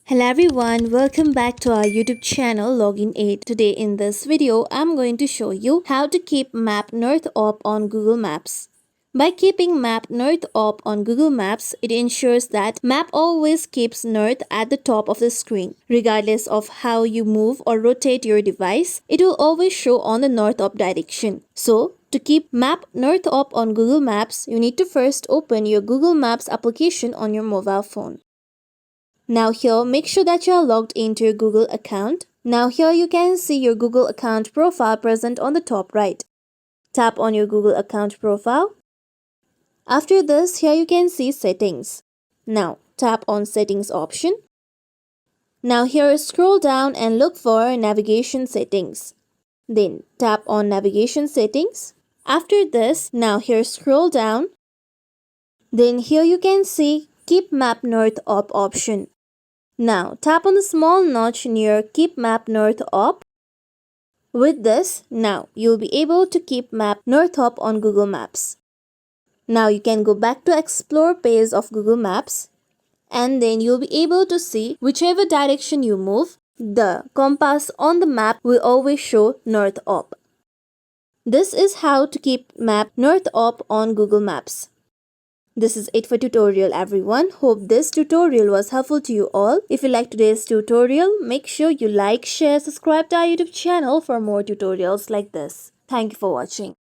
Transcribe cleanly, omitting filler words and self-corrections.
Hello everyone, welcome back to our YouTube channel Login 8. Today in this video, I'm going to show you how to keep map north op on Google Maps. By keeping map north op on Google Maps, it ensures that map always keeps north at the top of the screen. Regardless of how you move or rotate your device, it will always show on the north op direction. So, to keep map north op on Google Maps, you need to first open your Google Maps application on your mobile phone. Now here, make sure that you are logged into your Google account. Now here you can see your Google account profile present on the top right. Tap on your Google account profile. After this, here you can see settings. Now tap on settings option. Now here scroll down and look for navigation settings. Then tap on navigation settings. After this, now here scroll down. Then here you can see keep map north op option. Now tap on the small notch near keep map north op. With this, now you'll be able to keep map north op on Google Maps. Now you can go back to explore page of Google Maps and then you'll be able to see whichever direction you move, the compass on the map will always show north op. This is how to keep map north op on Google Maps. This is it for tutorial everyone. Hope this tutorial was helpful to you all. If you like today's tutorial, make sure you like, share, subscribe to our YouTube channel for more tutorials like this. Thank you for watching.